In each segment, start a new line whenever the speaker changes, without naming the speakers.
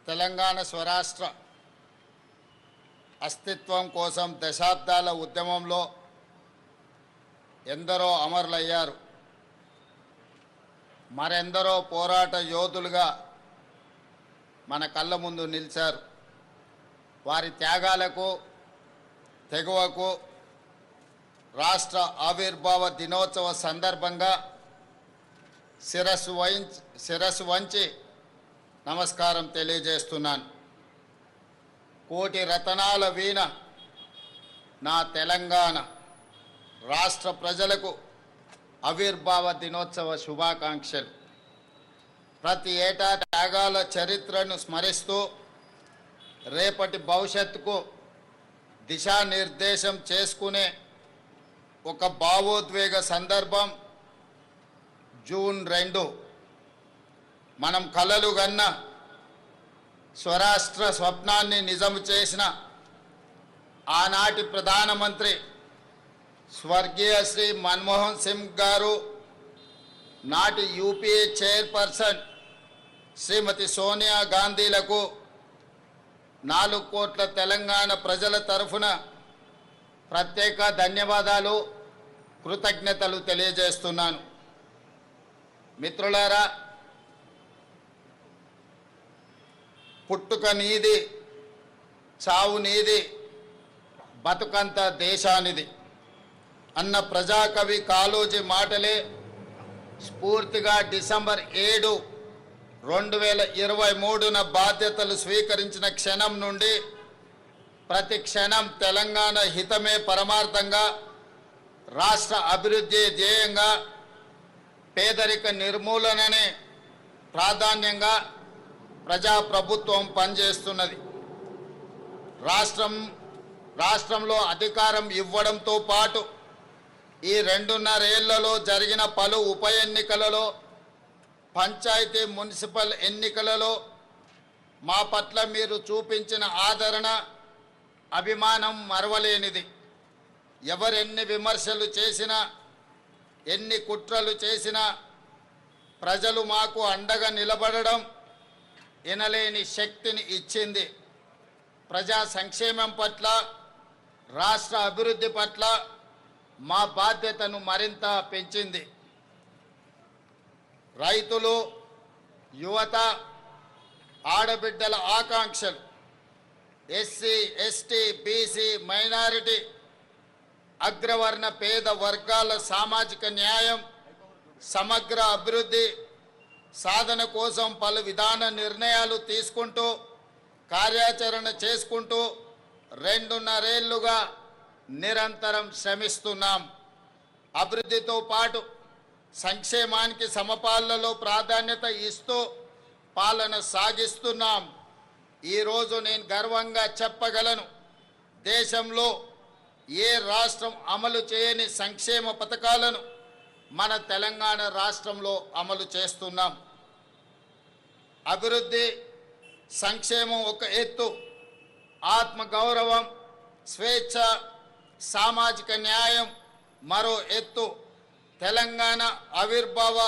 తెలంగాణ స్వరాష్ట్ర అస్తిత్వం కోసం దశాబ్దాల ఉద్యమంలో ఎందరో అమరులయ్యారు. మరెందరో పోరాట యోధులుగా మన కళ్ళ ముందు నిలిచారు. వారి త్యాగాలకు, తెగువకు రాష్ట్ర ఆవిర్భావ దినోత్సవ సందర్భంగా శిరస్సు వంచి నమస్కారం తెలియజేస్తున్నాను. కోటి రతనాల వీణ నా తెలంగాణ రాష్ట్ర ప్రజలకు ఆవిర్భావ దినోత్సవ శుభాకాంక్షలు. ప్రతి ఏటా త్యాగాల చరిత్రను స్మరిస్తూ రేపటి భవిష్యత్తుకు దిశానిర్దేశం చేసుకునే ఒక భావోద్వేగ సందర్భం జూన్ 2 మనం కలలు గన్న స్వరాష్ట్ర స్వప్నాన్ని నిజం చేసిన ఆనాటి ప్రధానమంత్రి స్వర్గీయ శ్రీ మన్మోహన్ సింగ్ గారు, నాటి యూపీఏ చైర్పర్సన్ శ్రీమతి సోనియా గాంధీలకు 4 కోట్ల తెలంగాణ ప్రజల తరఫున ప్రత్యేక ధన్యవాదాలు, కృతజ్ఞతలు తెలియజేస్తున్నాను. మిత్రులారా, పుట్టుక నీది, చావు నీది, బతుకంత దేశానిది అన్న ప్రజాకవి కాళోజీ మాటలే స్ఫూర్తిగా డిసెంబర్ 7, 2023న బాధ్యతలు స్వీకరించిన క్షణం నుండి ప్రతి క్షణం తెలంగాణ హితమే పరమార్థంగా, రాష్ట్ర అభివృద్ధి ధ్యేయంగా, పేదరిక నిర్మూలననే ప్రాధాన్యంగా ప్రజాప్రభుత్వం పనిచేస్తున్నది. రాష్ట్రంలో అధికారం ఇవ్వడంతో పాటు ఈ 2.5 ఏళ్లలో జరిగిన పలు ఉప ఎన్నికలలో, పంచాయతీ మున్సిపల్ ఎన్నికలలో మా పట్ల మీరు చూపించిన ఆదరణ, అభిమానం మరవలేనిది. ఎవరెన్ని విమర్శలు చేసినా, ఎన్ని కుట్రలు చేసినా ప్రజలు మాకు అండగా నిలబడడం ఎనలేని శక్తిని ఇచ్చింది. ప్రజా సంక్షేమం పట్ల, రాష్ట్ర అభివృద్ధి పట్ల మా బాధ్యతను మరింత పెంచింది. రైతులు, యువత, ఆడబిడ్డల ఆకాంక్షలు, ఎస్సీ, ఎస్టీ, బీసీ, మైనారిటీ, అగ్రవర్ణ పేద వర్గాల సామాజిక న్యాయం, సమగ్ర అభివృద్ధి సాధన కోసం పలు విధాన నిర్ణయాలు తీసుకుంటూ, కార్యాచరణ చేసుకుంటూ 2.5 ఏళ్లుగా నిరంతరం శ్రమిస్తున్నాం. అభివృద్ధితో పాటు సంక్షేమానికి సమపాలలో ప్రాధాన్యత ఇస్తూ పాలన సాగిస్తున్నాం. ఈరోజు నేను గర్వంగా చెప్పగలను, దేశంలో ఏ రాష్ట్రం అమలు చేయని సంక్షేమ పథకాలను మన తెలంగాణ రాష్ట్రంలో అమలు చేస్తున్నాం. అభివృద్ధి, సంక్షేమం ఒక ఎత్తు, ఆత్మగౌరవం, స్వేచ్ఛ, సామాజిక న్యాయం మరో ఎత్తు. తెలంగాణ ఆవిర్భావ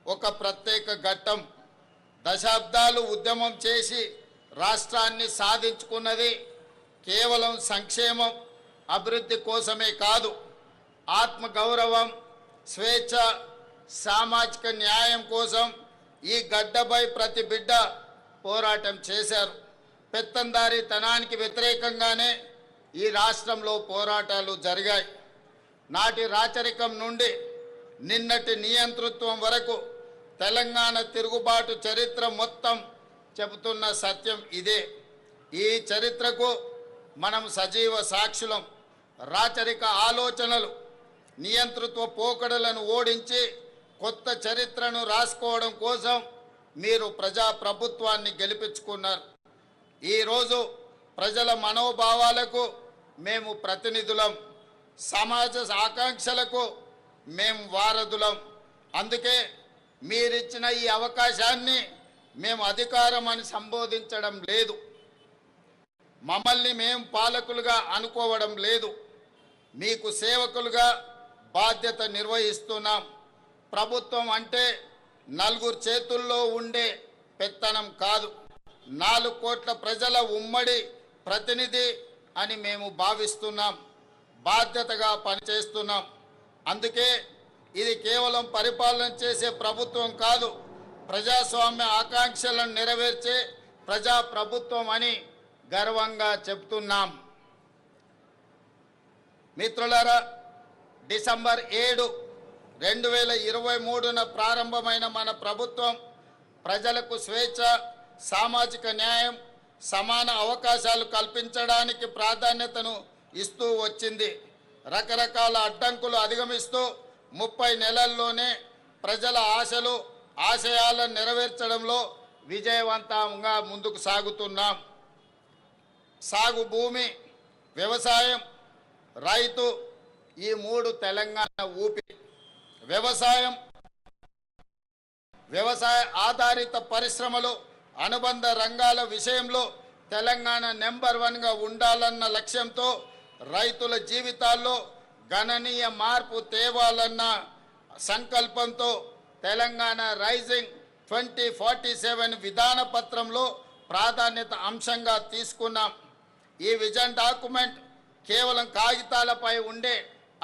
ఒక ప్రత్యేక ఘట్టం. దశాబ్దాలు ఉద్యమం చేసి రాష్ట్రాన్ని సాధించుకున్నది కేవలం సంక్షేమం, అభివృద్ధి కోసమే కాదు, ఆత్మగౌరవం, స్వేచ్ఛ, సామాజిక న్యాయం కోసం ఈ గడ్డపై ప్రతి బిడ్డ పోరాటం చేశారు. పెత్తందారీతనానికి వ్యతిరేకంగానే ఈ రాష్ట్రంలో పోరాటాలు జరిగాయి. నాటి రాచరికం నుండి నిన్నటి నియంతృత్వం వరకు తెలంగాణ తిరుగుబాటు చరిత్ర మొత్తం చెబుతున్న సత్యం ఇదే. ఈ చరిత్రకు మనం సజీవ సాక్షులం. రాచరిక ఆలోచనలు, నియంతృత్వ పోకడలను ఓడించి కొత్త చరిత్రను రాసుకోవడం కోసం మీరు ప్రజాప్రభుత్వాన్ని గెలిపించుకున్నారు. ఈరోజు ప్రజల మనోభావాలకు మేము ప్రతినిధులం, సమాజ ఆకాంక్షలకు మేము వారధులం. అందుకే మీరిచ్చిన ఈ అవకాశాన్ని మేము అధికారం అని సంబోధించడం లేదు, మమ్మల్ని మేము పాలకులుగా అనుకోవడం లేదు. మీకు సేవకులుగా బాధ్యత నిర్వహిస్తున్నాం. ప్రభుత్వం అంటే నలుగురు చేతుల్లో ఉండే పెత్తనం కాదు, 4 కోట్ల ప్రజల ఉమ్మడి ప్రతినిధి అని మేము భావిస్తున్నాం, బాధ్యతగా పనిచేస్తున్నాం. అందుకే ఇది కేవలం పరిపాలన చేసే ప్రభుత్వం కాదు, ప్రజాస్వామ్య ఆకాంక్షలను నెరవేర్చే ప్రజా ప్రభుత్వం అని గర్వంగా చెప్తున్నాం. మిత్రులారా, డిసెంబర్ 7, 2023న ప్రారంభమైన మన ప్రభుత్వం ప్రజలకు స్వేచ్ఛ, సామాజిక న్యాయం, సమాన అవకాశాలు కల్పించడానికి ప్రాధాన్యతను ఇస్తూ వచ్చింది. రకరకాల అడ్డంకులు అధిగమిస్తూ 30 నెలల్లోనే ప్రజల ఆశలు, ఆశయాలను నెరవేర్చడంలో విజయవంతంగా ముందుకు సాగుతున్నాం. సాగు భూమి, వ్యవసాయం, రైతు ఈ 3 తెలంగాణ ఊపిరి. వ్యవసాయ ఆధారిత పరిశ్రమలు, అనుబంధ రంగాల విషయంలో తెలంగాణ నెంబర్ 1గా ఉండాలన్న లక్ష్యంతో రైతుల జీవితాల్లో గణనీయ మార్పు తేవాలన్న సంకల్పంతో తెలంగాణ రైజింగ్ 2047 విధాన పత్రంలో ప్రాధాన్యత అంశంగా తీసుకున్నాం. ఈ విజన్ డాక్యుమెంట్ కేవలం కాగితాలపై ఉండే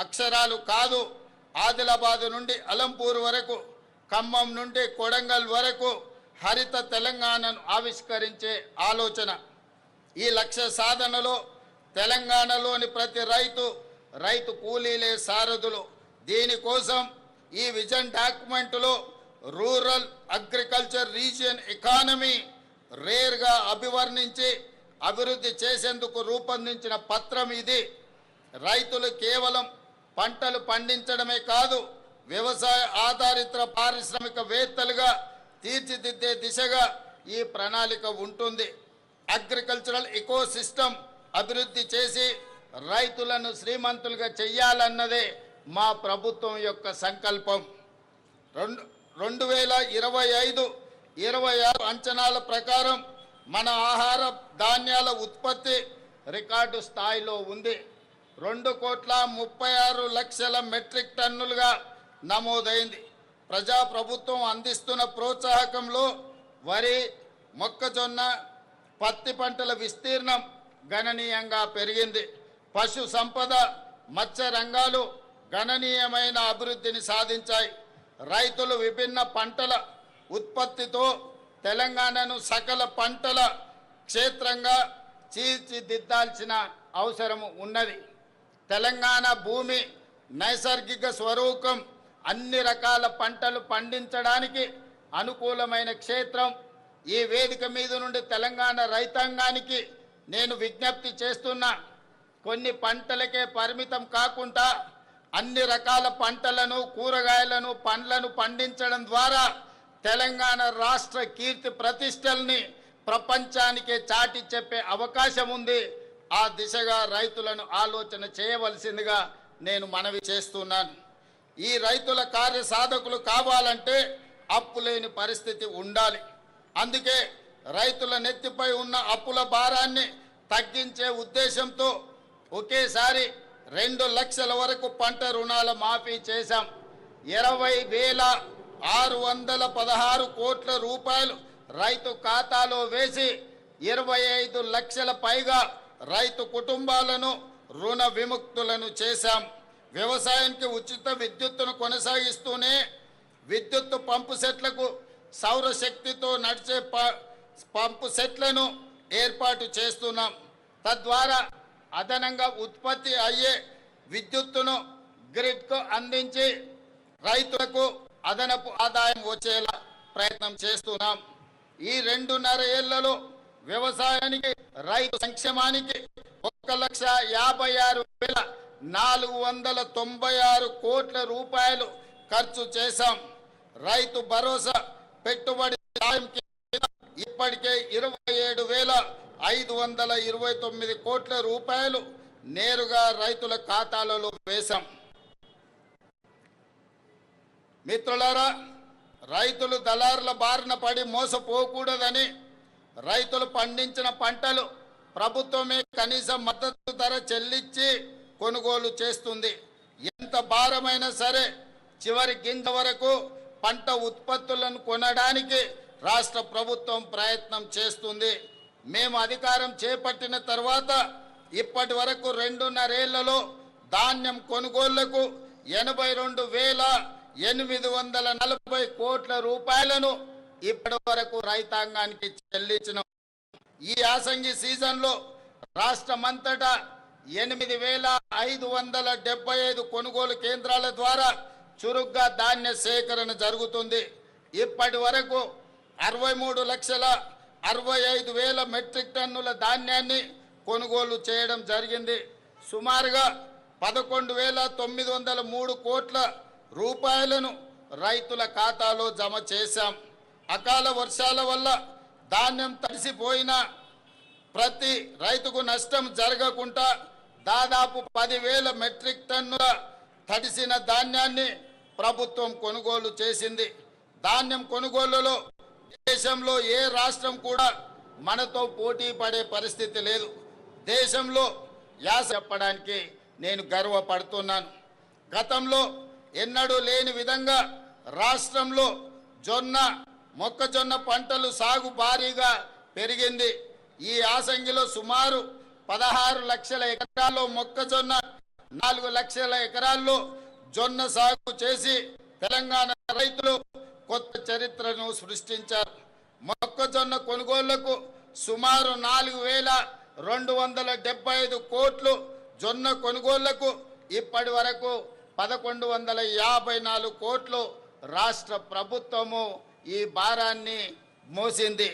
అక్షరాలు కాదు, ఆదిలాబాద్ నుండి అలంపూర్ వరకు, ఖమ్మం నుండి కొడంగల్ వరకు హరిత తెలంగాణను ఆవిష్కరించే ఆలోచన. ఈ లక్ష్య సాధనలో తెలంగాణలోని ప్రతి రైతు కూలీలే సారథులు. దీనికోసం ఈ విజన్ డాక్యుమెంట్లో రూరల్ అగ్రికల్చర్ రీజియన్ ఎకానమీ రేర్గా అభివర్ణించి అభివృద్ధి చేసేందుకు రూపొందించిన పత్రం ఇది. రైతులు కేవలం పంటలు పండించడమే కాదు, వ్యవసాయ ఆధారిత పారిశ్రామికవేత్తలుగా తీర్చిదిద్దే దిశగా ఈ ప్రణాళిక ఉంటుంది. అగ్రికల్చరల్ ఎకోసిస్టమ్ అభివృద్ధి చేసి రైతులను శ్రీమంతులుగా చెయ్యాలన్నదే మా ప్రభుత్వం యొక్క సంకల్పం. 2025-26 అంచనాల ప్రకారం మన ఆహార ధాన్యాల ఉత్పత్తి రికార్డు స్థాయిలో ఉంది. 2,36,00,000 మెట్రిక్ టన్నులుగా నమోదైంది. ప్రజాప్రభుత్వం అందిస్తున్న ప్రోత్సాహకంలో వరి, మొక్కజొన్న, పత్తి పంటల విస్తీర్ణం గణనీయంగా పెరిగింది. పశు సంపద, మత్స్య రంగాలు గణనీయమైన అభివృద్ధిని సాధించాయి. రైతులు విభిన్న పంటల ఉత్పత్తితో తెలంగాణను సకల పంటల క్షేత్రంగా తీర్చిదిద్దాల్సిన అవసరం ఉన్నది. తెలంగాణ భూమి నైసర్గిక స్వరూపం అన్ని రకాల పంటలు పండించడానికి అనుకూలమైన క్షేత్రం. ఈ వేదిక మీద నుండి తెలంగాణ రైతాంగానికి నేను విజ్ఞప్తి చేస్తున్నా, కొన్ని పంటలకే పరిమితం కాకుండా అన్ని రకాల పంటలను, కూరగాయలను, పండ్లను పండించడం ద్వారా తెలంగాణ రాష్ట్ర కీర్తి ప్రతిష్టల్ని ప్రపంచానికే చాటి చెప్పే అవకాశం ఉంది. ఆ దిశగా రైతులను ఆలోచన చేయవలసిందిగా నేను మనవి చేస్తున్నాను. ఈ రైతుల కార్యసాధకులు కావాలంటే అప్పు లేని పరిస్థితి ఉండాలి. అందుకే రైతుల నెత్తిపై ఉన్న అప్పుల భారాన్ని తగ్గించే ఉద్దేశంతో ఒకేసారి 2 లక్షల వరకు పంట రుణాల మాఫీ చేశాం. 20,616 కోట్ల రూపాయలు రైతు ఖాతాలో వేసి 25 లక్షల పైగా రైతు కుటుంబాలను రుణ విముక్తులను చేశాం. వ్యవసాయానికి ఉచిత విద్యుత్తును కొనసాగిస్తూనే విద్యుత్తు పంపు సెట్లకు సౌరశక్తితో నడిచే పంపు సెట్లను ఏర్పాటు చేస్తున్నాం. తద్వారా అదనంగా ఉత్పత్తి అయ్యే విద్యుత్తును గ్రిడ్కు అందించి రైతులకు అదనపు ఆదాయం వచ్చేలా ప్రయత్నం చేస్తున్నాం. ఈ 2.5 ఏళ్లలో వ్యవసాయానికి, రైతు సంక్షేమానికి 1,56,496 కోట్ల రూపాయలు ఖర్చు చేశాం. రైతు భరోసా పెట్టుబడి సాయం కింద ఇప్పటికే 27,529 కోట్ల రూపాయలు నేరుగా రైతుల ఖాతాలలో వేశాం. మిత్రులారా, రైతులు దళారుల బారిన పడి మోసపోకూడదని రైతులు పండించిన పంటలు ప్రభుత్వమే కనీస మద్దతు ధర చెల్లించి కొనుగోలు చేస్తుంది. ఎంత భారమైనా సరే చివరి గింజ వరకు పంట ఉత్పత్తులను కొనడానికి రాష్ట్ర ప్రభుత్వం ప్రయత్నం చేస్తుంది. మేము అధికారం చేపట్టిన తర్వాత ఇప్పటి వరకు 2.5 ఏళ్లలో ధాన్యం కొనుగోళ్లకు 82,840 కోట్ల రూపాయలను ఇప్పటి వరకు రైతాంగానికి చెల్లించిన ఈ యాసంగి సీజన్లో రాష్ట్రమంతటా 8,575 కొనుగోలు కేంద్రాల ద్వారా చురుగ్గా ధాన్య సేకరణ జరుగుతుంది. ఇప్పటి వరకు 63,65,000 మెట్రిక్ టన్నుల ధాన్యాన్ని కొనుగోలు చేయడం జరిగింది. సుమారుగా 11,903 కోట్ల రూపాయలను రైతుల ఖాతాలో జమ చేశాం. అకాల వర్షాల వల్ల ధాన్యం తడిసిపోయినా ప్రతి రైతుకు నష్టం జరగకుండా దాదాపు 10,000 మెట్రిక్ టన్నుల తడిసిన ధాన్యాన్ని ప్రభుత్వం కొనుగోలు చేసింది. ధాన్యం కొనుగోలులో దేశంలో ఏ రాష్ట్రం కూడా మనతో పోటీ పడే పరిస్థితి లేదు. దేశంలో యాస చెప్పడానికి నేను గర్వపడుతున్నాను. గతంలో ఎన్నడూ లేని విధంగా రాష్ట్రంలో మొక్కజొన్న పంటలు సాగు భారీగా పెరిగింది. ఈ యాసంగిలో సుమారు 16 లక్షల ఎకరాల్లో మొక్కజొన్న, 4 లక్షల ఎకరాల్లో జొన్న సాగు చేసి తెలంగాణ రైతులు కొత్త చరిత్రను సృష్టించారు. మొక్కజొన్న కొనుగోళ్లకు సుమారు 4,275 కోట్లు, జొన్న కొనుగోళ్లకు ఇప్పటి వరకు 1,154 కోట్లు రాష్ట్ర ప్రభుత్వము ఈ భారాన్ని మోసింది.